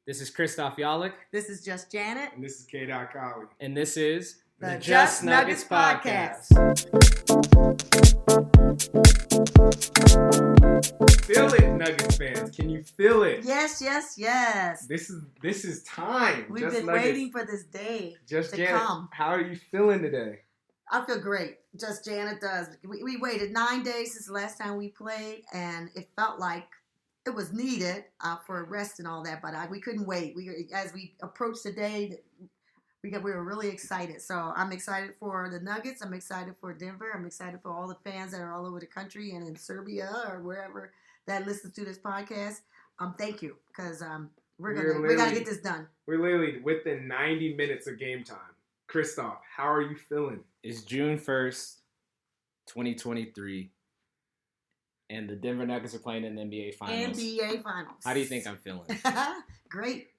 This is Christoph Yalik. This is Just Janet. And this is K. Kali. And this is the Just Nuggets Podcast. Feel it, Nuggets fans. Can you feel it? Yes. This is time. We've Just been Nuggets. waiting for this day Just to Janet, come. how are you feeling today? I feel great. Just Janet does. We waited 9 days since the last time we played, and it felt like it was needed for rest and all that, but we couldn't wait. As we approached the day, we were really excited. So I'm excited for the Nuggets. I'm excited for Denver. I'm excited for all the fans that are all over the country and in Serbia or wherever that listens to this podcast. Thank you, because we gotta get this done. We're literally within 90 minutes of game time. Christoph, how are you feeling? It's June 1st, 2023, and the Denver Nuggets are playing in the NBA Finals. NBA Finals. How do you think I'm feeling? Great.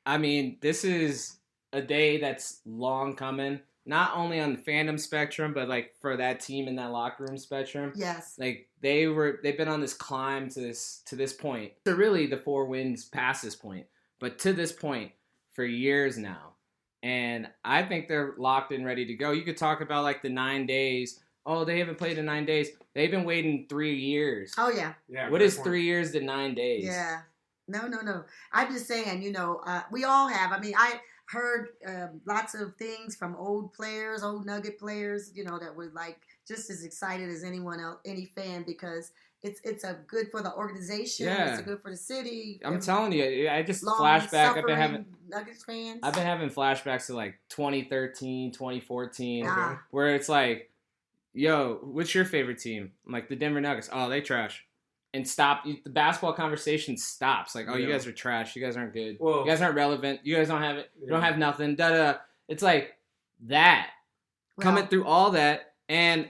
I mean, this is a day that's long coming, not only on the fandom spectrum, but like for that team in that locker room spectrum. Yes. Like they've been on this climb to this point. So really the 4 wins past this point, but to this point for years now. And I think they're locked and ready to go. You could talk about like the 9 days. Oh, they haven't played in 9 days. They've been waiting 3 years. Oh, yeah. Yeah. What is 3 years to 9 days? Yeah. No. I'm just saying, we all have. I mean, I heard lots of things from old players, old Nugget players, that were like just as excited as anyone else, any fan, because it's a good for the organization. Yeah. It's a good for the city. I'm telling you, I just flashback. Nuggets fans. I've been having flashbacks to like 2013, 2014, Ah. where it's like, yo, what's your favorite team? I'm like, the Denver Nuggets. Oh, they trash. And the basketball conversation stops. Like, oh, you guys are trash. You guys aren't good. Well, you guys aren't relevant. You guys don't have it. You don't have nothing. Da-da. It's like that. Coming through all that and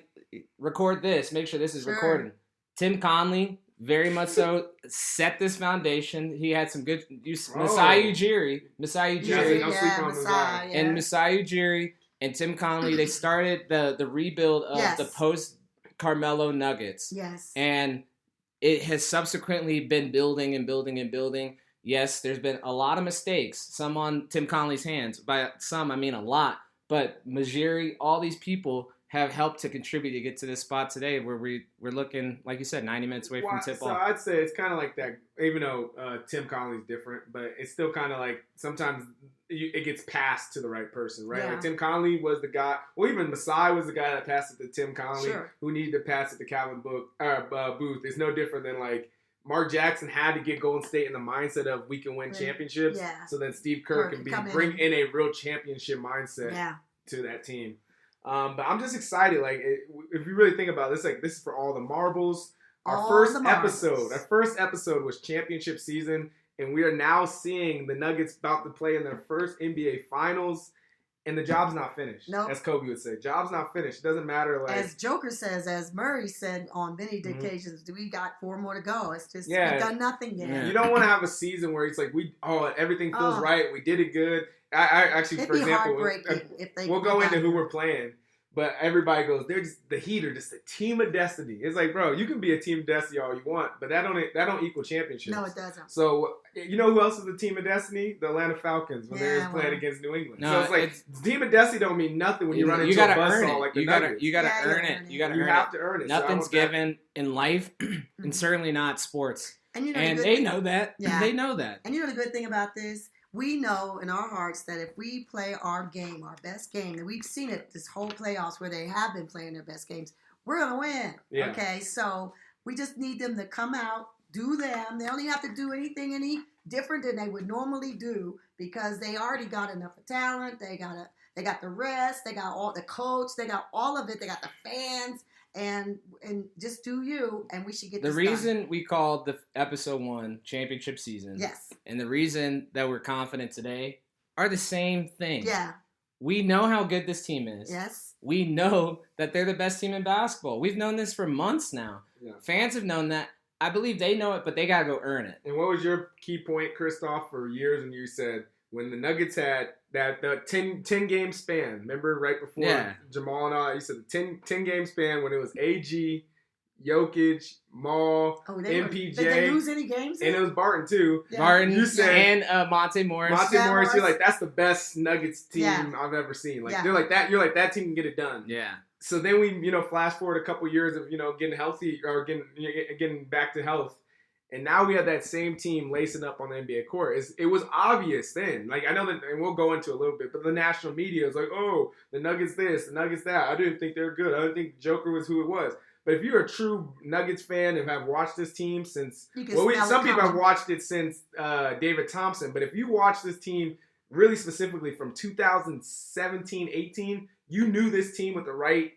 record this. Make sure this is recorded. Tim Conley, very much so, set this foundation. He had some good Masai Ujiri. Masai. And Masai Ujiri and Tim Conley, they started the rebuild of the post-Carmelo Nuggets. Yes. And it has subsequently been building and building and building. Yes, there's been a lot of mistakes, some on Tim Conley's hands. By some, I mean a lot. But Majiri, all these people have helped to contribute to get to this spot today where we're looking, like you said, 90 minutes away from tip-off. So I'd say it's kind of like that, even though Tim Conley's different, but it's still kind of like sometimes it gets passed to the right person, right? Yeah. Like Tim Conley was the guy, well, even Masai was the guy that passed it to Tim Conley, who needed to pass it to Calvin Booth. It's no different than like Mark Jackson had to get Golden State in the mindset of we can win championships, so then Steve Kerr can bring in a real championship mindset to that team. But I'm just excited. Like, if you really think about this, like this is for all the marbles. Our first episode was championship season, and we are now seeing the Nuggets about to play in their first NBA Finals, and the job's not finished. Nope. As Kobe would say, job's not finished. It doesn't matter. Like as Joker says, as Murray said on many occasions, we got 4 more to go. It's just we've done nothing yet. Yeah. You don't want to have a season where it's like everything feels right. We did it good. I actually, it'd for example, we'll go into who we're playing, but everybody goes, they're just the Heat are just a team of destiny. It's like, bro, you can be a team of destiny all you want, but that don't equal championships. No, it doesn't. So you know who else is a team of destiny? The Atlanta Falcons when they were playing against New England. No, so it's like team of destiny don't mean nothing when you run into a buzzsaw like the Nuggets. You gotta earn it. You have to earn it. Nothing's given in life, and certainly not sports. And, they know that. Yeah. They know that. And the good thing about this, we know in our hearts that if we play our game, our best game, and we've seen it this whole playoffs where they have been playing their best games, we're going to win. Yeah. Okay, so we just need them to come out, do them. They don't even have to do anything any different than they would normally do because they already got enough of talent. They got the rest. They got all the coach. They got all of it. They got the fans. And just do you, and we should get this The reason done. we called the episode 1 championship season, and the reason that we're confident today are the same thing. Yeah. We know how good this team is. Yes. We know that they're the best team in basketball. We've known this for months now. Yeah. Fans have known that. I believe they know it, but they got to go earn it. And what was your key point, Christoph, for years when you said when the Nuggets had the 10 game span, remember right before Jamal and I, you said the 10 game span when it was AG, Jokic, Maul, Did MPJ. they lose any games? And it was Barton too. Yeah. Barton You said- and Monte Morris. Monte Yeah, Morris, you're Morris. like, that's the best Nuggets team Yeah. I've ever seen. Like Yeah. they're like that. You're like, that team can get it done. Yeah. So then we, flash forward a couple years of, getting healthy or getting back to health. And now we have that same team lacing up on the NBA court. It was obvious then. Like, I know that, and we'll go into it a little bit, but the national media is like, oh, the Nuggets this, the Nuggets that. I didn't think they were good. I didn't think Joker was who it was. But if you're a true Nuggets fan and have watched this team since, You can well, smell some it people have coming. watched it since David Thompson. But if you watch this team really specifically from 2017, 18, you knew this team with the right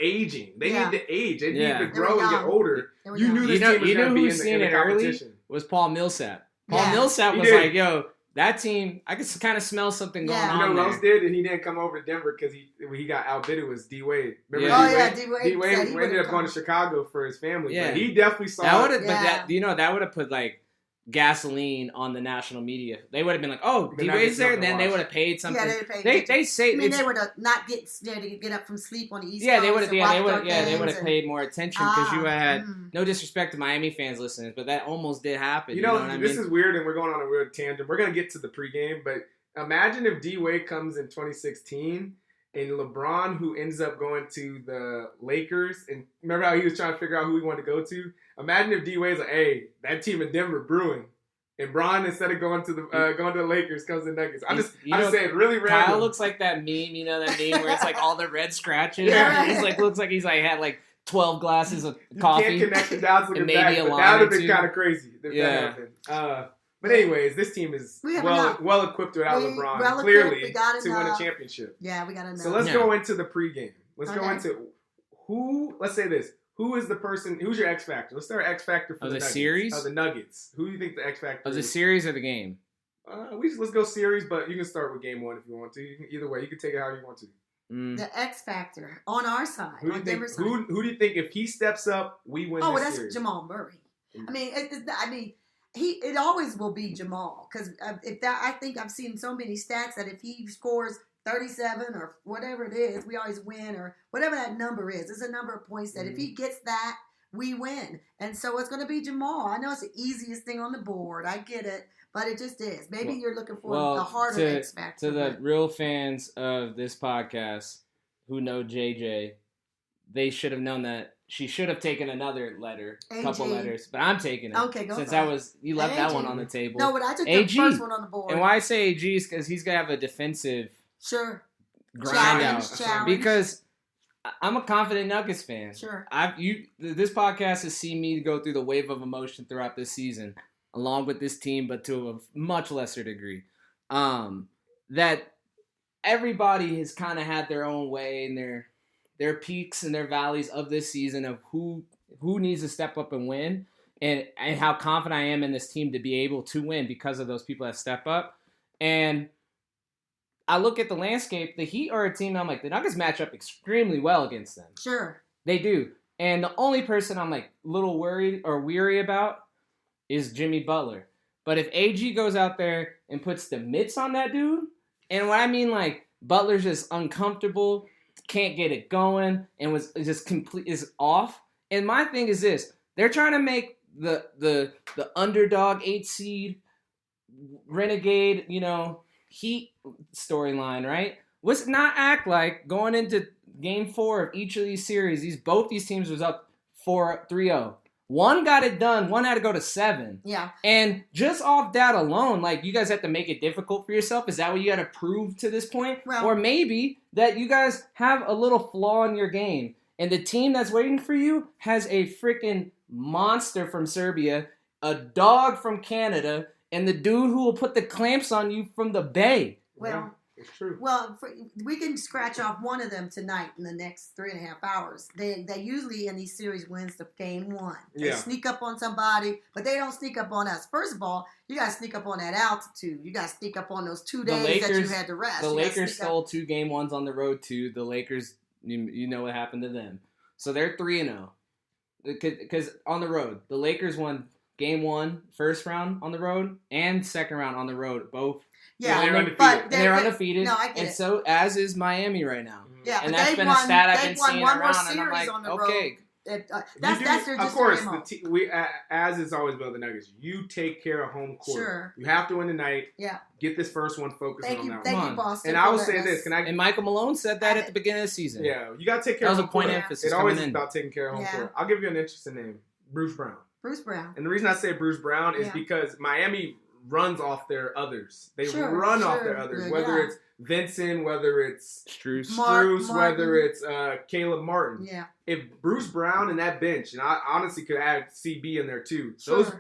aging. They Yeah. need to age. They Yeah. need to They were grow and get young. older. They were You young. knew this You know- team was you know going to be who in was the, seeing in the it early? competition. Was Paul Millsap. Paul Yeah. Millsap He was did. like, yo, that team, I could kind of smell something going Yeah. You know on who there. else did? And he didn't come over to Denver because he got outbid. It was D Wade. Remember Yeah. Oh, D yeah, Wade? D-Wade D said Wade he ended would've up going to come. Chicago for his family. Yeah. But he definitely saw That would have, Yeah. but that would have put like gasoline on the national media. They would have been like, oh, The D Nuggets Wade's there, nothing to then they watch. would have paid something. Yeah, they paid. They say I mean, it's, they would have not get up from sleep on the East yeah, Coast. they would have, and yeah, they watch would, our yeah, they games would have and- paid more attention because you had mm. no disrespect to Miami fans listening, but that almost did happen. You know, what I this mean? is weird, and we're going on a weird tangent. We're going to get to the pregame, but imagine if D Wade comes in 2016 and LeBron, who ends up going to the Lakers, and remember how he was trying to figure out who he wanted to go to? Imagine if D Wade's like, hey, that team in Denver brewing. And Bron, instead of going to the Lakers, comes to the Nuggets. I'm just saying, really random. Kyle looks like that meme, you know that meme where it's like all the red scratches. Yeah. He's like looks like he's like had like 12 glasses of You coffee. can't connect the dots looking and maybe back, a but line that would or have been two. kind of crazy if Yeah. that happened. But anyways, this team is We have enough. well equipped without We LeBron, well-equipped, clearly, we got to win a enough. championship. Yeah, we got to know. So let's Yeah. go into the pregame. Let's go Okay. into let's say this. Who is the person, who's your X Factor? Let's start X Factor for Of the Nuggets. series? Of the Nuggets. Who do you think the X Factor Of the is? series or the game? Let's go series, but you can start with game one if you want to. Either way, you can take it how you want to. the X Factor on our side, Who do you on think? Denver's side. Who do you think if he steps up, we win Oh, this that's series? Jamal Murray. I mean, it always will be Jamal because I think I've seen so many stats that if he scores 37 or whatever it is, we always win, or whatever that number is. It's a number of points that if he gets that, we win. And so it's going to be Jamal. I know it's the easiest thing on the board. I get it, but it just is. Maybe you're looking for the harder X Factor. To the real fans of this podcast who know JJ, they should have known that she should have taken another letter, couple AG. letters, but I'm taking it. Okay, go since for that it. was you left that AG. one on the table. No, but I took AG. the first one on the board. And why I say AG is because he's gonna have a defensive Sure. grind Challenge. out. Because I'm a confident Nuggets fan. Sure. This podcast has seen me go through the wave of emotion throughout this season, along with this team, but to a much lesser degree. That everybody has kind of had their own way and their peaks and their valleys of this season of who needs to step up and win, and how confident I am in this team to be able to win because of those people that step up. And I look at the landscape, the Heat are a team I'm like, the Nuggets match up extremely well against them. Sure. They do. And the only person I'm like a little worried or weary about is Jimmy Butler. But if AG goes out there and puts the mitts on that dude, and what I mean like Butler's just uncomfortable, can't get it going, and was just is off. And my thing is this: they're trying to make the underdog 8 seed renegade, Heat storyline, right? Let's not act like going into game 4 of each of these series, both these teams was up 3-0. One got it done, one had to go to 7. Yeah. And just off that alone, like, you guys have to make it difficult for yourself. Is that what you got to prove to this point? Well, or maybe that you guys have a little flaw in your game, and the team that's waiting for you has a freaking monster from Serbia, a dog from Canada, and the dude who will put the clamps on you from the Bay. Well, it's true. Well, we can scratch off one of them tonight in the next 3.5 hours. They usually in these series wins the game 1. They sneak up on somebody, but they don't sneak up on us. First of all, you got to sneak up on that altitude. You got to sneak up on those 2 days that you had to rest. The Lakers stole 2 game 1s on the road too. The Lakers, you know what happened to them. So they're 3-0. Because on the road, the Lakers won game 1, first round on the road, and second round on the road, both. Yeah, they're undefeated. but They're undefeated. No, I get and it. so as is Miami right now. Yeah, and but that's they've been won, a stat I've they've been won seeing one more around, and I'm series like, on the okay, road. That's their of course. MO. As it's always been with the Nuggets, you take care of home court. Sure. You have to win tonight. Yeah. Get this first one focused on that Thank one. you, Boston. And I will say this, And Michael Malone said that at the beginning of the season. Yeah, you got to take care that of was home a point court. of emphasis. It always coming is in. about taking care of home court. I'll give you an interesting name, Bruce Brown. Bruce Brown. And the reason I say Bruce Brown is because Miami runs off their others. They run off their others, whether it's Vincent, whether it's Strus, whether it's Caleb Martin. Yeah. If Bruce Brown and that bench, and I honestly could add CB in there too,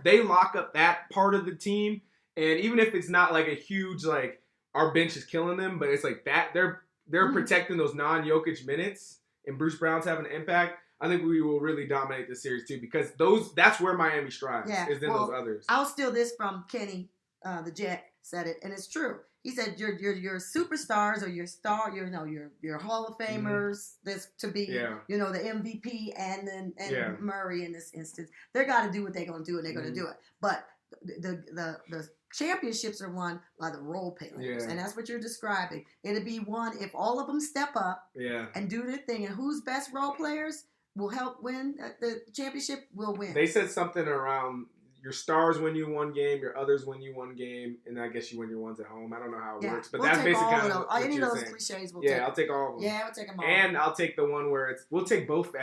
they lock up that part of the team. And even if it's not like a huge, like, our bench is killing them, but it's like that, they're protecting those non-Jokic minutes, and Bruce Brown's having an impact. I think we will really dominate this series too, because that's where Miami strives, is in those others. I'll steal this from Kenny, the Jet said it, and it's true. He said your superstars or your Hall of Famers, this to be the MVP and Murray in this instance. They're got to do what they're going to do, and they're going to do it. But the championships are won by the role players, and that's what you're describing. It'll be won if all of them step up and do their thing. And who's best role players will help win the championship. Will win. They said something around your stars win you one game, your others win you one game, and I guess you win your ones at home. I don't know how it works, but that's basically kind of what any of you're those saying. cliches. I'll take all of them. Yeah, we'll take them all. And I'll take the one where we'll take both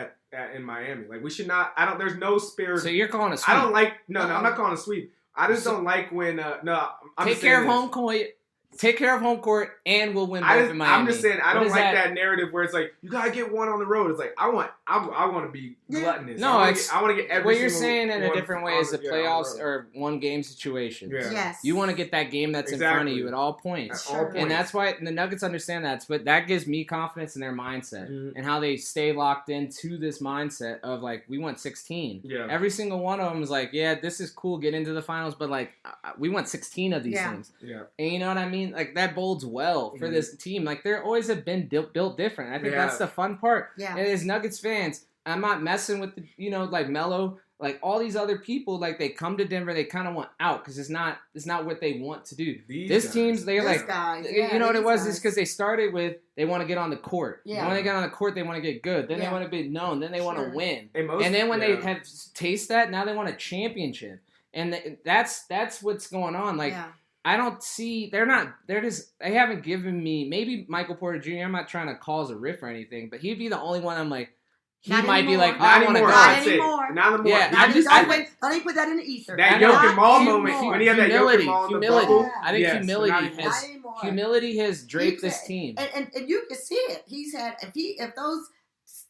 in Miami. Like, we should not. There's no spirit. So you're calling a sweep? I don't like. No, I'm not calling a sweep. I just don't like when. I'm take care of home court. Take care of home court, and we'll win both in Miami. I'm just saying, I don't like that narrative where it's like you gotta get one on the road. It's like I want to be gluttonous. No, I want to get every. What you're saying in a different way is the playoffs or one game situation. Yeah. Yes, you want to get that game that's in front of you at all points. And that's why the Nuggets understand that. But that gives me confidence in their mindset and how they stay locked into this mindset of like we want 16. Yeah. Every single one of them is like, yeah, this is cool, get into the finals, but like we want 16 of these things. Yeah. And you know what I mean? Like that bodes well for this team. Like they're always have been built different. I think that's the fun part. Yeah. And as Nuggets fans, I'm not messing with like Melo, like all these other people. Like they come to Denver, they kind of want out because it's not what they want to do. This team's they're like, you know what it was? It's because they started with they want to get on the court. Yeah. When they get on the court, they want to get good. Then they want to be known. Then they want to win. And then when they have taste that, now they want a championship. And that's what's going on. Like. Yeah. I don't see, they haven't given me, maybe Michael Porter Jr., I'm not trying to cause a riff or anything, but he'd be the only one I'm like, be like, I want to go. Not anymore. Not anymore. Yeah, don't even put that in the ether. That Jokic Ball moment, when he had that Jokic Ball in the bubble. I think humility has draped this team. And you can see it. He's had, if those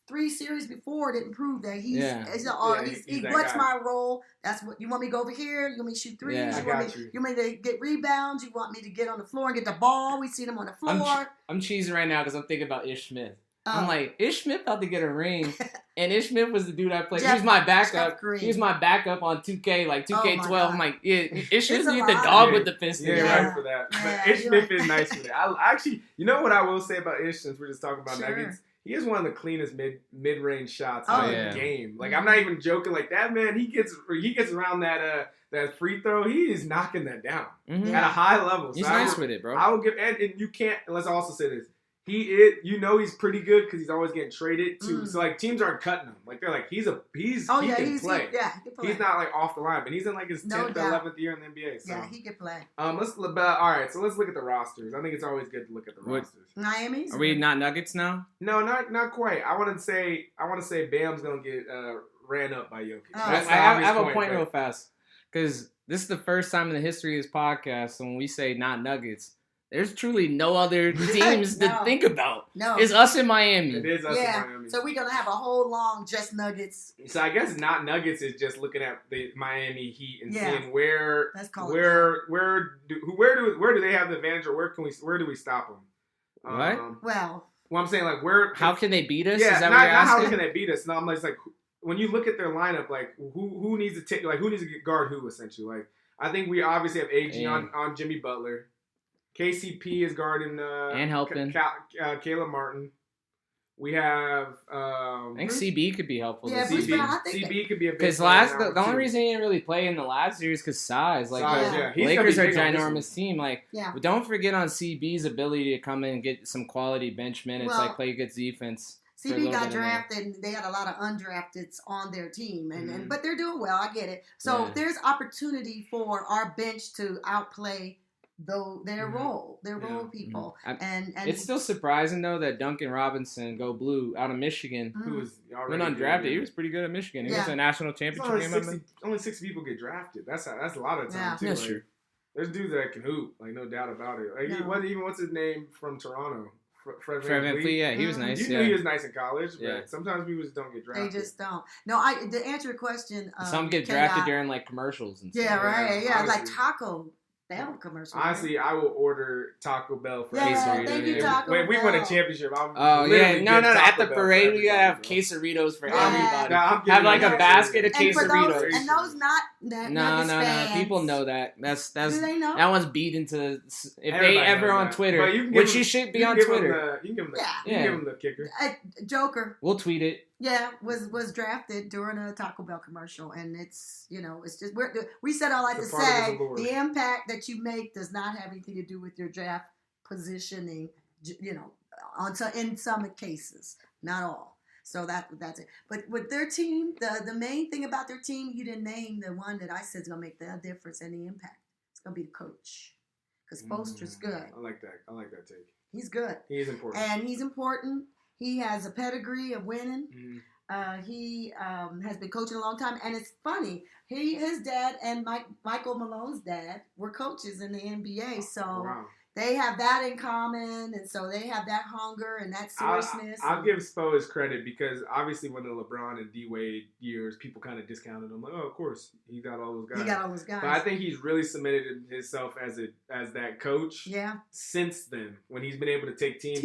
3 series before didn't prove that he what's my role? That's what you want me to go over here. You want me to shoot threes? Yeah. You want me to get rebounds? You want me to get on the floor and get the ball? We see them on the floor. I'm cheesing right now because I'm thinking about Ish Smith. I'm like, Ish Smith about to get a ring, and Ish Smith was the dude I played. He was my backup. He was my backup on 2K, like 2K12. I'm like, Ish Smith need the dog with the Pistons. Yeah, right for that. But Ish Smith is nice for that. I actually, you know what I will say about Ish, since we're just talking about Nuggets? He is one of the cleanest mid-range shots in the game. Like, I'm not even joking. Like, that man, he gets around that free throw. He is knocking that down at a high level. He's nice with it, bro. I will give, and you can't. Let's also say this. He is, he's pretty good because he's always getting traded too. So like teams aren't cutting him. Like they're like he can play. He's not like off the line, but he's in like his 10th, 11th year in the NBA. So. Yeah, he can play. All right. So let's look at the rosters. I think it's always good to look at the rosters. Miami's. Are we not Nuggets now? No, not quite. I want to say Bam's gonna get ran up by Jokic. I have a point real fast because this is the first time in the history of this podcast when we say not Nuggets. There's truly no other teams to think about. No. It's us in Miami. It is us in Miami. So we're going to have a whole long just Nuggets. So I guess not Nuggets is just looking at the Miami Heat and seeing where do they have the advantage or where do we stop them? What? Well, I'm saying like how can they beat us? Yeah, is that what you're asking? How can they beat us? No, I'm like when you look at their lineup, like who needs to guard who essentially? Like I think we obviously have AG on Jimmy Butler. KCP is guarding and helping Caleb Martin. We have I think CB could be helpful. Yeah, CB could be a big because the only reason he didn't really play in the last series because size. Like Lakers are a ginormous team. Like don't forget on CB's ability to come in and get some quality bench minutes, like play good defense. CB got drafted, and they had a lot of undrafteds on their team, but they're doing well. I get it. So there's opportunity for our bench to outplay their role people, and it's still surprising though that Duncan Robinson, go blue, out of Michigan, who was already undrafted. He was pretty good at Michigan. He was a national championship game. Only 6 people get drafted. That's a lot of time too. That's true. There's dudes that can hoop, like no doubt about it. Like what's his name from Toronto? Fred VanVleet, yeah, he was nice. You knew he was nice in college, but sometimes people just don't get drafted. They just don't. No, to answer your question, some get drafted during like commercials and stuff. Yeah, right. Yeah, like Taco Bell commercial. Honestly, I will order Taco Bell for quesadilla. Thank you, Taco Bell. When we win a championship, no. At the parade, we gotta have quesadillas for everybody. Have like a basket of quesadillas. And those not no. People know that. That's do they know? That one's beat into. If they ever on Twitter, which you should be on Twitter. You can give them the kicker. Joker. We'll tweet it. Yeah, was drafted during a Taco Bell commercial, and it's just we said all that to say the impact that you make does not have anything to do with your draft positioning. In some cases, not all. So that's it. But with their team, the main thing about their team, you didn't name the one that I said is gonna make the difference and the impact. It's gonna be the coach, because Spoelstra's good. I like that take. He's good. He is important. And he's important. He has a pedigree of winning. He has been coaching a long time. And it's funny. His dad and Michael Malone's dad were coaches in the NBA. So they have that in common. And so they have that hunger and that seriousness. I'll give Spo his credit, because obviously when the LeBron and D-Wade years, people kind of discounted him. Like, oh, of course, he got all those guys. But I think he's really cemented himself as that coach since then, when he's been able to take teams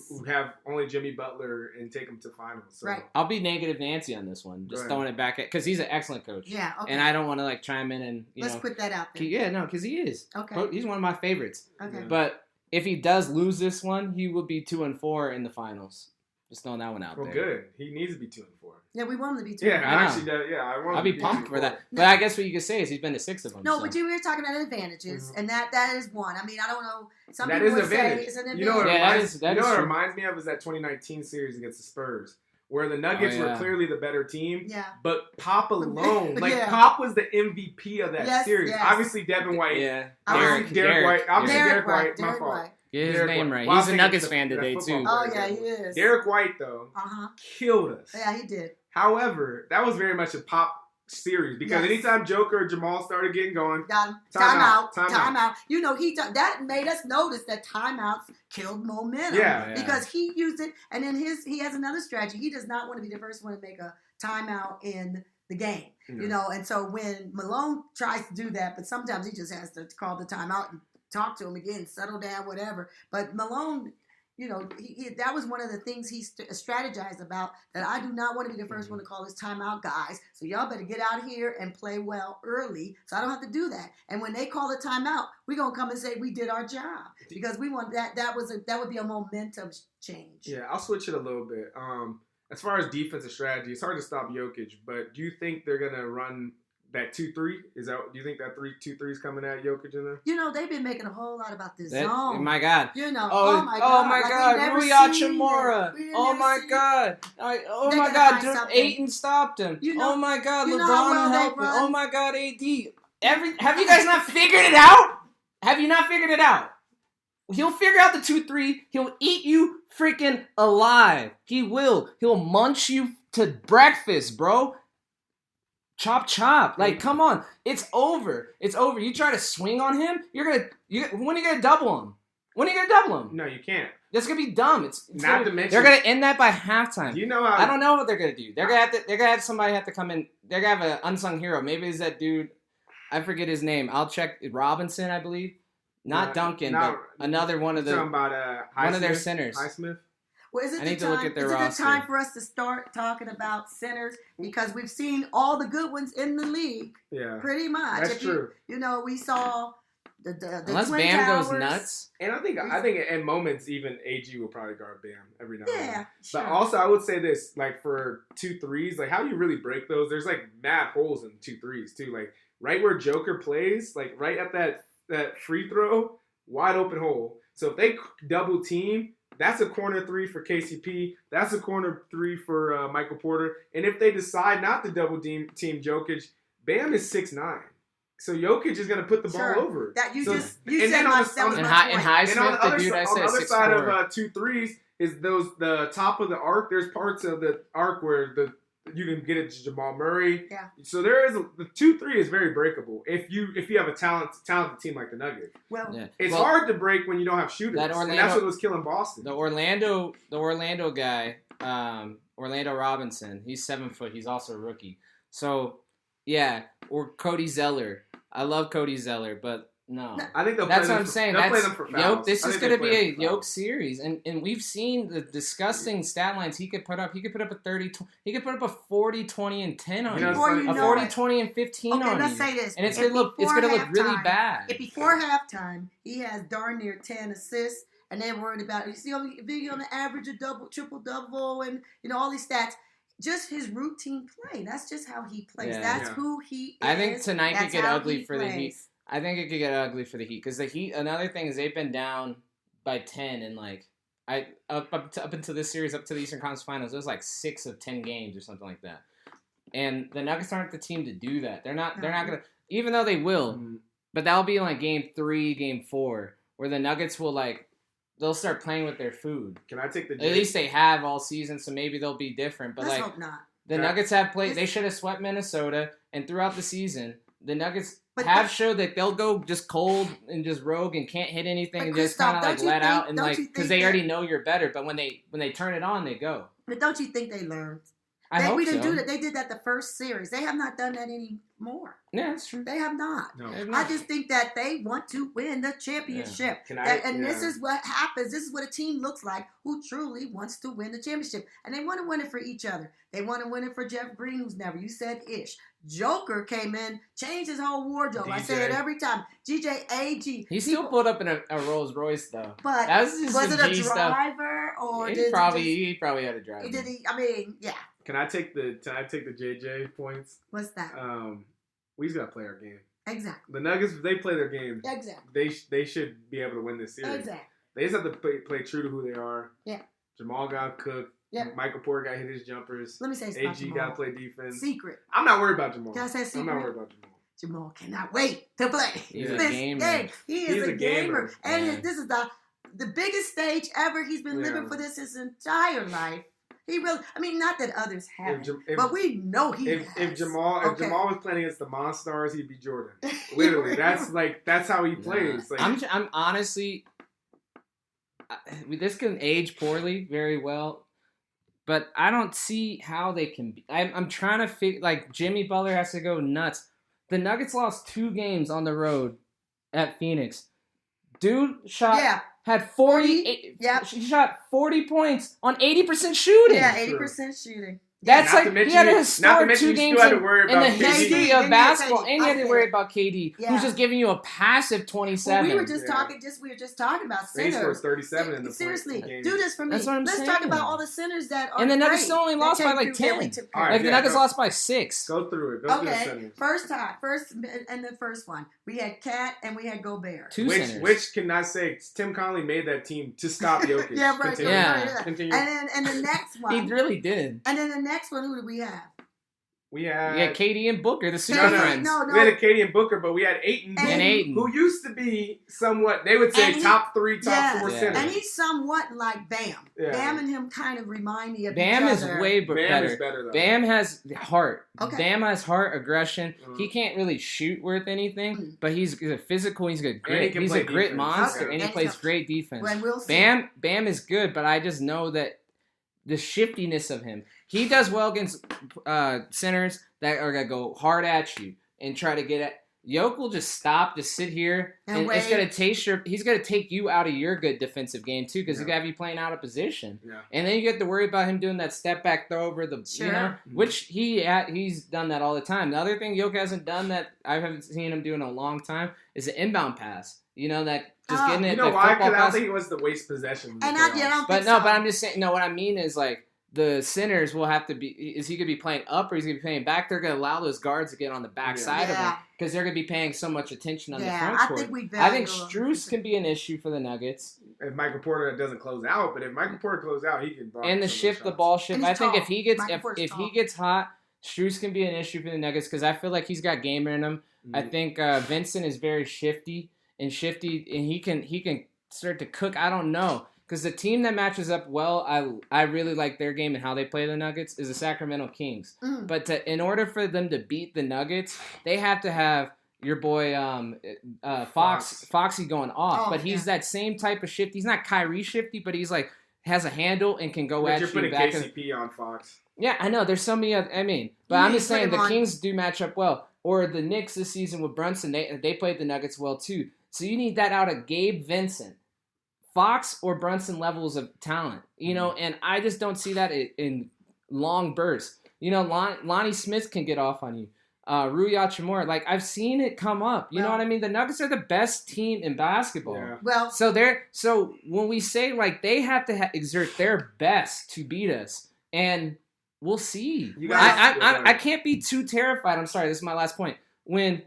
who have only Jimmy Butler and take them to finals. So. Right. I'll be negative Nancy on this one, just throwing it back at, because he's an excellent coach. Yeah, okay. And I don't want to chime in and let's put that out there. Yeah, no, because he is. Okay. He's one of my favorites. Okay. But if he does lose this one, he will be 2-4 in the finals. Just throwing that one out there. Well, good. He needs to be 2-4. Yeah, we want him to be 2-4. Yeah, actually, I want him I'll be pumped for that. But I guess what you could say is he's been to 6 of them. No, but you were talking about advantages, and that is one. I mean, I don't know. Some that people is would say advantage. it's an advantage. You know what it reminds me of is that 2019 series against the Spurs, where the Nuggets were clearly the better team. Yeah. But Pop alone, Pop was the MVP of that series. Yes. Obviously, Devin White. Yeah. Derek White. My fault. Get his name right. He's a Nuggets fan today, too. Oh, yeah, he is. Derek White, though, killed us. Yeah, he did. However, that was very much a Pop series, because anytime Joker or Jamal started getting going, time out. You know, that made us notice that timeouts killed momentum. Yeah. Because he used it, and then he has another strategy. He does not want to be the first one to make a timeout in the game. And so when Malone tries to do that, but sometimes he just has to call the timeout and talk to him again, settle down, whatever. But Malone, that was one of the things he strategized about, that I do not want to be the first one to call this timeout, guys. So y'all better get out here and play well early, so I don't have to do that. And when they call the timeout, we're going to come and say we did our job, because we want that would be a momentum change. Yeah, I'll switch it a little bit. As far as defensive strategy, it's hard to stop Jokic, but do you think they're going to run that 2-3? Do you think that 2-3 is coming at Jokic in there? They've been making a whole lot about this zone. My God. Oh my God. Rui Hachimura. Oh my God. Oh my God. Ayton stopped him. Oh my God. LeBron helped him. Oh my God. AD. Have you guys not figured it out? Have you not figured it out? He'll figure out the 2-3. He'll eat you freaking alive. He will. He'll munch you to breakfast, bro. Chop. Like, come on. It's over. You try to swing on him, when are you going to double him? No, you can't. That's going to be dumb. Not to mention, they're going to end that by halftime. You know how, I don't know what they're going to do. They're going to have somebody have to come in. They're going to have an unsung hero. Maybe it's that dude. I forget his name. I'll check. Robinson, I believe. Not Duncan, but another one of their centers. Highsmith? Well, is it the time for us to start talking about centers? Because we've seen all the good ones in the league. Yeah. Pretty much. That's true. We saw the unless Twin Bam Towers. goes nuts. And I think in moments even AG will probably guard Bam every now and then. Yeah, sure. But also I would say this, like for 2-3s, like how do you really break those? There's like mad holes in 2-3s too. Like right where Joker plays, like right at that free throw, wide open hole. So if they double team, That's a corner 3 for KCP. That's a corner 3 for Michael Porter. And if they decide not to double team Jokic, Bam is 6'9". So Jokic is going to put the ball over. That you so, said my point. And Highsmith, the dude I said, on the other 6'4". side of 2 threes is the top of the arc. There's parts of the arc where you can get it to Jamal Murray. Yeah. So there is the 2-3 is very breakable if you have a talented team like the Nuggets. Well, it's hard to break when you don't have shooters. And that's what was killing Boston. The Orlando guy, Orlando Robinson. He's 7 foot. He's also a rookie. So yeah, or Cody Zeller. I love Cody Zeller, but no. I think that's what I'm saying. They'll play them for fouls. This is going to be a Yoke series, and we've seen the disgusting stat lines he could put up. He could put up a 30. He could put up a 40, 20, and 10 on you. A 40, 20, and 15 on you. Okay, let's say this. And it's going to look really bad. If before halftime he has darn near 10 assists, and they're worried about you see on the average a triple double, and all these stats. Just his routine play. That's just how he plays. That's who he is. I think tonight could get ugly for the Heat. I think it could get ugly for the Heat because the Heat. Another thing is they've been down by 10 and up until this series, up to the Eastern Conference Finals, it was like 6 of 10 games or something like that. And the Nuggets aren't the team to do that. They're not gonna, even though they will, but that'll be like game 3, game 4, where the Nuggets will they'll start playing with their food. Can I take the? At least they have all season, so maybe they'll be different. But let's hope not. The Nuggets have played. They should have swept Minnesota, and throughout the season, the Nuggets have showed that they'll go just cold and just rogue and can't hit anything and just kind of let out and because they already know you're better. But when they turn it on, they go. But don't you think they learned? We didn't do that. They did that the first series. They have not done that anymore. Yeah, that's true. They have not. No. I just think that they want to win the championship. Yeah. This is what happens. This is what a team looks like who truly wants to win the championship. And they want to win it for each other. They want to win it for Jeff Green, who's never. You said ish. Joker came in, changed his whole wardrobe. DJ. I say it every time. GJAG. He still pulled up in a Rolls Royce though. But that was it a driver or he probably had a driver. Did he? I mean, yeah. Can I take the JJ points? What's that? We just gotta play our game. Exactly. The Nuggets, if they play their game, exactly. They should be able to win this series. Exactly. They just have to play true to who they are. Yeah. Jamal got cooked. Yeah. Michael Porter got hit his jumpers. Let me say something. AG got to play defense. Secret. I'm not worried about Jamal. Can I say secret? I'm not worried about Jamal. Jamal cannot wait to play. He's a gamer. He is a gamer. And yeah. This is the biggest stage ever. He's been living for this his entire life. He really, I mean, not that others haven't, but we know he has. If Jamal was playing against the Monstars, he'd be Jordan. Literally, that's how he plays. I'm honestly, this can age poorly very well, but I don't see how they can be. I'm trying to figure, Jimmy Butler has to go nuts. The Nuggets lost 2 games on the road at Phoenix. Dude had 40. He shot 40 points on 80% shooting. Yeah, 80% shooting. That's he had a historic 2 games in the history of basketball, and you had to worry about KD, who's just giving you a passive 27. Well, we were just talking about centers. He scores 37 in the seriously, game. Do this for me. That's what I'm saying. Talk about all the centers that are and the Nuggets still only lost by 10. The Nuggets lost by 6. Go through it. Go through the centers. First in the first one, we had Cat and we had Gobert. 2 centers. Which can I say, Tim Connelly made that team to stop Jokic. Continue. And the next one, he really did. And then the next one, who did we have? We had KD and Booker, the super friends. No. We had KD and Booker, but we had Ayton. And Ayton. Who used to be somewhat, they would say top 3, top 4 centers. And he's somewhat like Bam. Yeah. Bam and him kind of remind me of Bam each other. Is way better. Bam is better, though. Bam has heart. Okay. Bam has heart, aggression. He can't really shoot worth anything, but he's a physical, he's a grit. He's a grit defense. monster, and he plays great defense. We'll see. Bam is good, but I just know that the shiftiness of him. He does well against centers that are going to go hard at you and try to get at. Yoke will just stop, just sit here, and it's going to he's going to take you out of your good defensive game, too, because he's going to have you playing out of position. Yeah. And then you get to worry about him doing that step back throw over the, which he's done that all the time. The other thing Yoke hasn't done that I haven't seen him do in a long time is an inbound pass. That just getting it. You know why? Because I don't think it was the waste possession. And I don't think but so. But I'm just saying, what I mean is the centers will have to be. Is he going to be playing up or is he going to be playing back? They're going to allow those guards to get on the back side of him because they're going to be paying so much attention on the front court. I think Strus can be an issue for the Nuggets. If Michael Porter doesn't close out, but if Michael Porter closes out, he can. And the ball shift. I think if he gets hot, Strus can be an issue for the Nuggets because I feel like he's got game in him. Mm-hmm. I think Vincent is very shifty, and he can start to cook. I don't know. Because the team that matches up well, I really like their game and how they play the Nuggets, is the Sacramento Kings. Mm. But in order for them to beat the Nuggets, they have to have your boy Foxy going off. But he's that same type of shift. He's not Kyrie shifty, but he's like has a handle and can go at you. You're putting KCP on Fox. Yeah, I know. There's so many other, but I'm just saying the Kings do match up well. Or the Knicks this season with Brunson, they played the Nuggets well too. So you need that out of Gabe Vincent. Fox or Brunson levels of talent, and I just don't see that in long bursts. Lonnie Smith can get off on you. Rui Hachimura, I've seen it come up. You know what I mean? The Nuggets are the best team in basketball. Yeah. Well, so when we say they have to exert their best to beat us, and we'll see. I can't be too terrified. I'm sorry, this is my last point. When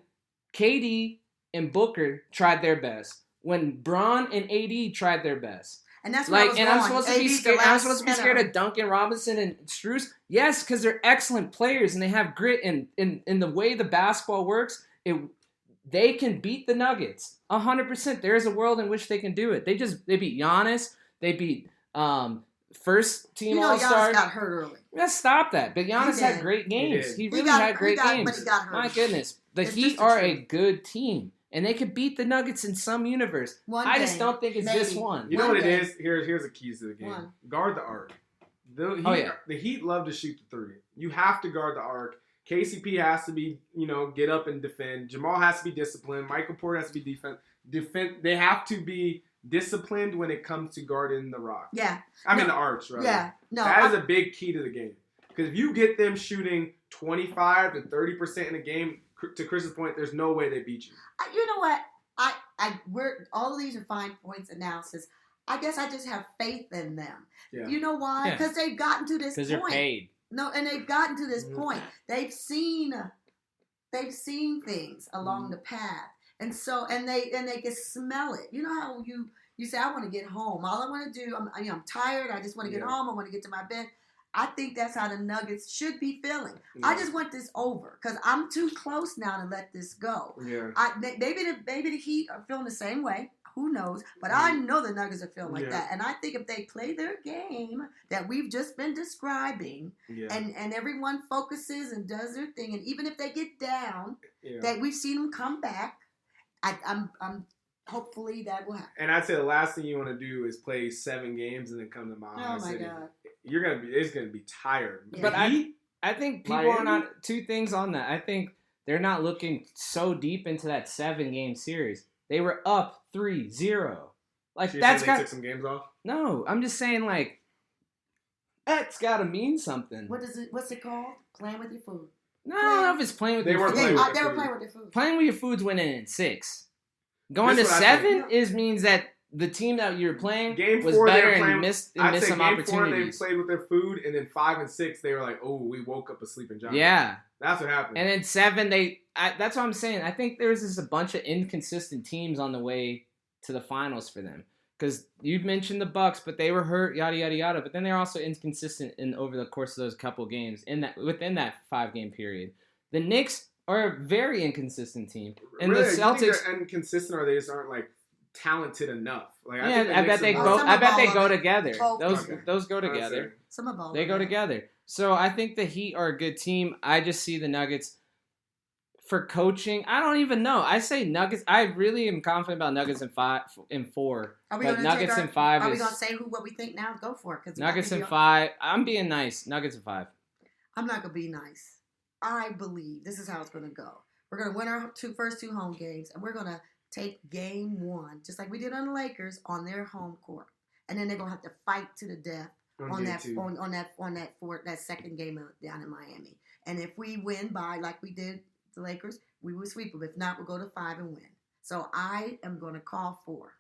KD and Booker tried their best. When Bron and AD tried their best. And that's what I'm supposed to be scared. I'm supposed to be scared of Duncan Robinson and Strus. Yes, because they're excellent players and they have grit. And in the way the basketball works, they can beat the Nuggets 100%. There is a world in which they can do it. They beat Giannis. They beat first team All-Star. Giannis got hurt early. Let's stop that. But Giannis had great games. He really had great games. But he got hurt. My goodness, the Heat are a good team. And they could beat the Nuggets in some universe. I just don't think it's this one. You know what it is? Here's the keys to the game. Guard the arc. The Heat love to shoot the three. You have to guard the arc. KCP has to be, get up and defend. Jamal has to be disciplined. Michael Porter has to be defend. They have to be disciplined when it comes to guarding the rock. Yeah. The arcs, right? Yeah. No. That is a big key to the game. Because if you get them shooting 25 to 30% in a game, to Chris's point, there's no way they beat you. You know what? We're all of these are fine points analysis. I guess I just have faith in them. Yeah. You know why? Because they've gotten to this point. Because they're paid. No, and they've gotten to this point. They've seen things along the path, and they can smell it. You know how you say, I want to get home. All I want to do, I'm tired. I just want to get home. I want to get to my bed. I think that's how the Nuggets should be feeling. Yeah. I just want this over because I'm too close now to let this go. Yeah. Maybe the Heat are feeling the same way. Who knows? But I know the Nuggets are feeling like that. And I think if they play their game that we've just been describing and everyone focuses and does their thing, and even if they get down, that we've seen them come back, I'm hopefully that will happen. And I'd say the last thing you want to do is play 7 games and then come to Miami City. God. It's gonna be tired. Yeah. But I think people are not. 2 things on that. I think they're not looking so deep into that 7-game series. They were up 3-0. So that's they took some games off. No, I'm just saying that's got to mean something. What's it called? Playing with your food. No, I don't know if it's playing with your food. They were playing with their food. Playing with your food's winning in 6. Going to 7 means that the team that you're playing was better and missed some opportunities. Game 4, they played with their food, and then 5 and 6, they were like, "Oh, we woke up a sleeping giant." Yeah, that's what happened. And then 7, that's what I'm saying. I think there's just a bunch of inconsistent teams on the way to the finals for them. Because you mentioned the Bucks, but they were hurt, yada yada yada. But then they're also inconsistent over the course of those couple games within that 5-game period. The Knicks are a very inconsistent team, and really, the Celtics you think they're inconsistent, or they just aren't talented enough. I bet they go together. Those go together. Some of all they go together. So I think the Heat are a good team. I just see the Nuggets for coaching. I don't even know. I say Nuggets. I really am confident about Nuggets in 4. But Nuggets in 5 Are we gonna say what we think now? Go for it. Nuggets in 5. I'm being nice. Nuggets in 5. I'm not gonna be nice. I believe this is how it's gonna go. We're gonna win our first 2 home games, and we're gonna take game 1, just like we did on the Lakers, on their home court, and then they're gonna have to fight to the death on that 2nd game down in Miami. And if we win by like we did the Lakers, we will sweep them. If not, we'll go to 5 and win. So I am gonna call 4.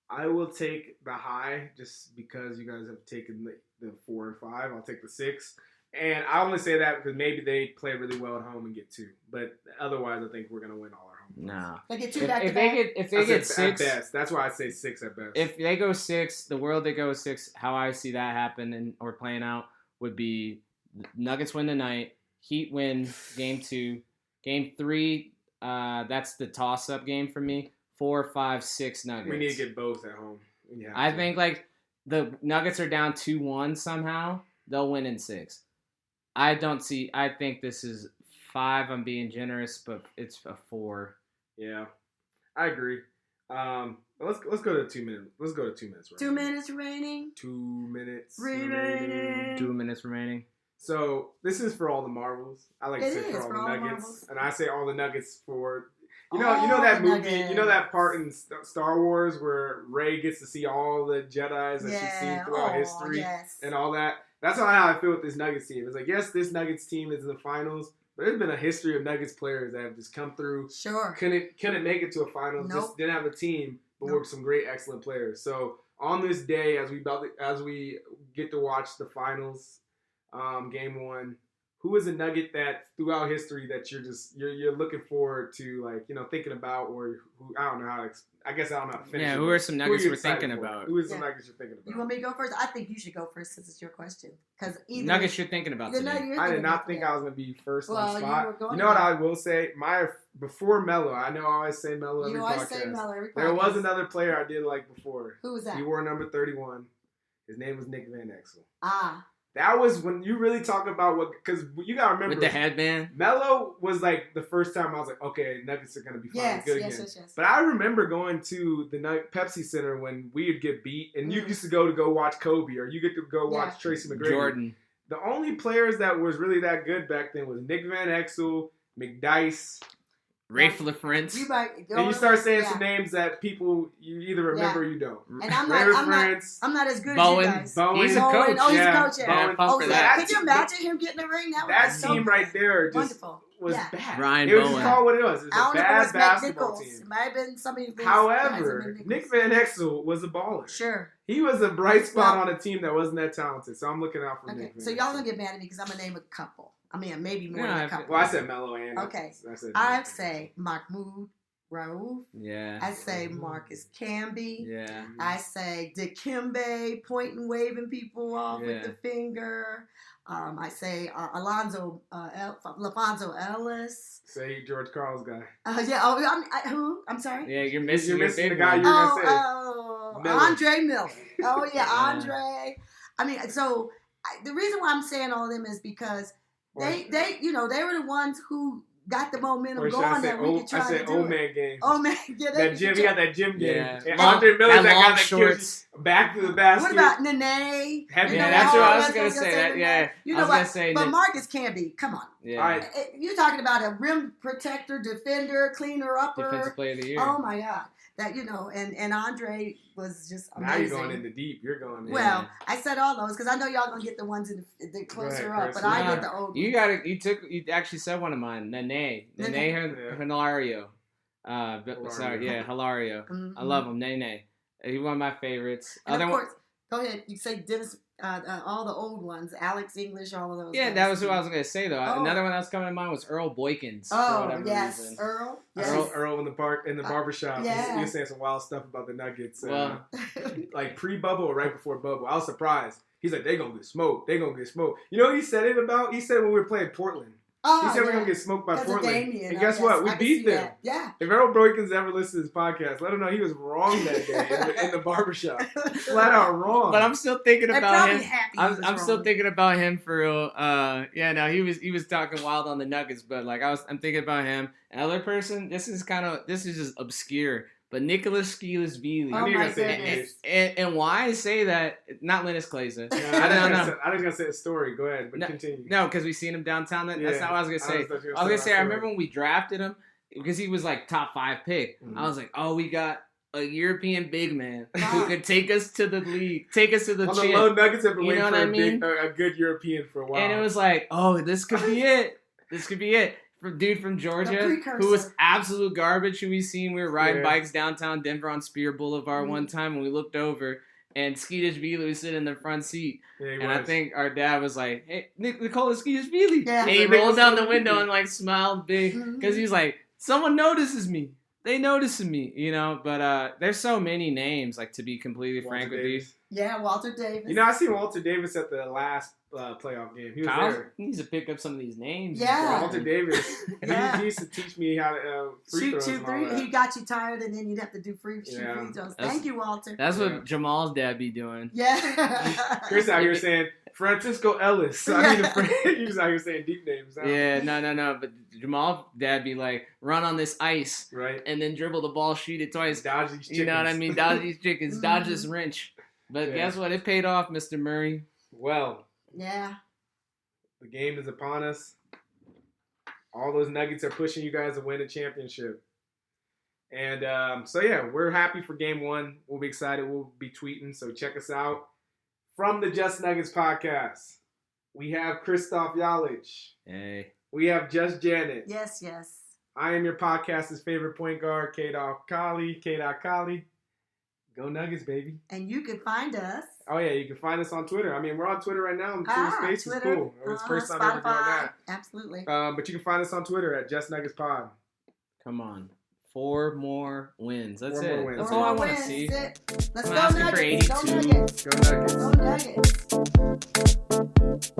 I will take the high just because you guys have taken the 4 and 5. I'll take the 6. And I only say that because maybe they play really well at home and get 2. But otherwise, I think we're going to win all our home. No. They get 2 back to If back. they get 6 at best, that's why I say 6 at best. If they go 6, the world they go 6, how I see that happen or playing out would be Nuggets win tonight, Heat win game 2, game 3. That's the toss-up game for me. 4, 5, 6 Nuggets. We need to get both at home. I think like the Nuggets are down 2-1 somehow. They'll win in 6. I think this is 5. I'm being generous, but it's a 4. Yeah, I agree. Let's go to 2 minutes. Let's go to 2 minutes. 2 minutes remaining. 2 minutes remaining. 2 minutes remaining. So this is for all the marbles. I like to say for all the Nuggets, marbles. and I say all the Nuggets for you know All that the movie, Nuggets. you know that part in Star Wars where Rey gets to see all the Jedis that she's seen throughout history and all that. That's how I feel with this Nuggets team. It's like, yes, this Nuggets team is in the finals, but there's been a history of Nuggets players that have just come through. Sure. Couldn't make it to a finals. Nope. Just didn't have a team, but Nope. were some great, excellent players. So on this day, as we get to watch the finals, game 1. Who is a Nugget that throughout history that you're looking forward to, like, you know, thinking about, or who I don't know how to I guess I don't know how to finish. Yeah, it, who are some Nuggets you we're excited thinking for? about? Who is some Nuggets you're thinking about? You want me to go first? I think you should go first since it's your question. Because Nuggets you're thinking about today. I did not think I was gonna be first on the you spot. were going You know what to. I will say? Before Melo, I know I always say Melo every You always podcast. say Melo every There was podcast. another player I did like before. Who was that? He wore number 31. His name was Nick Van Exel. Ah. That was when you really talk about what, because you gotta remember With the headband. Melo was like the first time I was like, okay, Nuggets are gonna be finally good again. Yes. But I remember going to the Pepsi Center when we would get beat, and you used to go watch Kobe, or you get to go watch Tracy McGrady. Jordan. The only players that was really that good back then was Nick Van Exel, McDyess. Rafe LaFrance. And you start saying some names that people you either remember or you don't. And I'm not as good Bowen. as you guys. Bowen. He's a coach. Oh, he's Yeah. a coach. Yeah. Bowen. Pump for that. Could you imagine him getting a ring? That was so team right there just wonderful. was Yeah. bad. Ryan it was Bowen. just called what it was. It was I a don't know if it bad was basketball McNichols. team. It might have been somebody. However, Nick Van Exel was a baller. Sure. He was a bright spot on a team that wasn't that talented. So I'm looking out for Nick Van So Exel. y'all gonna get mad at me because I'm gonna name a couple. I mean, maybe more than a couple. Well, I said Melo and Okay. I say Mahmoud Raouf. Yeah. I say Marcus Camby. Yeah. I say Dikembe pointing, waving people off with the finger. I say LaFonso Ellis. Say George Karl's guy. Who? I'm sorry? Yeah, you're missing the guy you were going to say. Miller. Andre Miller. Oh, yeah, Yeah. Andre. I mean, so the reason why I'm saying all of them is because they were the ones who got the momentum going that we could try to do old it. man game. Oh man, yeah, That gym, he got that gym game. Yeah. And Andre Miller's that guy long that shorts. kills you back to the basket. What about Nene? Heavy- Yeah, know, that's what I was all gonna that's say. gonna That, say yeah, You I know was what? gonna say. But that- Marcus Camby, come on. Yeah. All right. You're talking about a rim protector, defender, cleaner, upper. Defensive Player of the Year. Oh my God, that and Andre was just amazing. Now you're going into deep. You're going in. Well, I said all those because I know y'all gonna get the ones the closer up, but I get the old. You actually said one of mine. Nene Hilario. Hilario. Mhm. I love him. Nene. He's one of my favorites. And of course, go ahead. You say Dennis, all the old ones, Alex English, all of those. Yeah, guys. that was who I was gonna say though. Oh. Another one that was coming to mind was Earl Boykins. For Oh whatever yes, reason. Earl. Yes. Earl in the barbershop. yeah. He was saying some wild stuff about the Nuggets. Well, like pre-bubble or right before bubble. I was surprised. He's like, they gonna get smoked. They gonna get smoked. You know what he said it about? He said when we were playing Portland. He said we're gonna get smoked by Because of Portland. Damian. And guess what? We beat them. That. Yeah. If Earl Boykins ever listens to this podcast, let him know he was wrong that day in the barbershop. Flat out wrong. but I'm still thinking They're about probably him. happy. I'm still thinking about him for real. He was talking wild on the Nuggets, but like I'm thinking about him. Another person, this is just obscure, but Nicholas Skilesvili. Oh my goodness. And why I say that, not Linus Kleza. I was gonna say a story. Go ahead, but continue. No, because we seen him downtown. That's not what I was gonna say. I was gonna say I remember when we drafted him because he was like top 5 pick. Mm-hmm. I was like, oh, we got a European big man who could take us to the league, take us to the the champ. low Nuggets have been waiting know for what I mean? a good European for a while. And it was like, oh, this could be it. This could be it. dude from Georgia, precursor. who was absolute garbage. Who we seen, we were riding Yeah. bikes downtown Denver on Spear Boulevard one time, and we looked over, and Skeetish Bealey was sitting in the front seat, Yeah, he and I was. think our dad was like, "Hey, Nicole, it's Skeetish Bealey," Yeah. and he Nicholas rolled down the Bealey. window and like smiled big because he was like, "Someone notices me. They noticing me, you know." But there's so many names, like to be completely Walter frank with Davis. Yeah, Walter Davis. You know, I seen Walter Davis at the last playoff game. He you, was Kyle there. needs to pick up some of these names. Yeah. Walter Davis. Yeah. He used to teach me how to free shoot throws two, and all three. that. He got you tired, and then you'd have to do free Yeah. free throws. That's- Thank you, Walter. That's what Yeah. Jamal's dad be doing. Yeah. Chris out here saying Francisco Ellis. I mean, he was out here saying deep names. Now. Yeah, no. But Jamal's dad be like, run on this ice Right. and then dribble the ball, shoot it twice. Dodge these chickens. You know what I mean? Dodge these chickens, dodge Mhm. this wrench. But Yeah. guess what? It paid off, Mr. Murray. Well, Yeah. the game is upon us. All those Nuggets are pushing you guys to win a championship. And so, yeah, we're happy for game one. We'll be excited. We'll be tweeting, so check us out. From the Just Nuggets podcast, we have Christoph Yalich. Hey. We have Just Janet. Yes. Yes. I am your podcast's favorite point guard, K-Dot Kali. Go Nuggets, baby. And you can find us. Oh, yeah, you can find us on Twitter. I mean, we're on Twitter right now. Twitter Space is Twitter, cool. It's the first time ever doing Spotify. that. Absolutely. But you can find us on Twitter at Just Nuggets Pod. Come on. 4 more wins. That's 4 it. more wins. That's Four all I more want to wins. see. That's it. Let's I'm go asking for Nuggets. Go 82. Nuggets. Go Nuggets. Go Nuggets.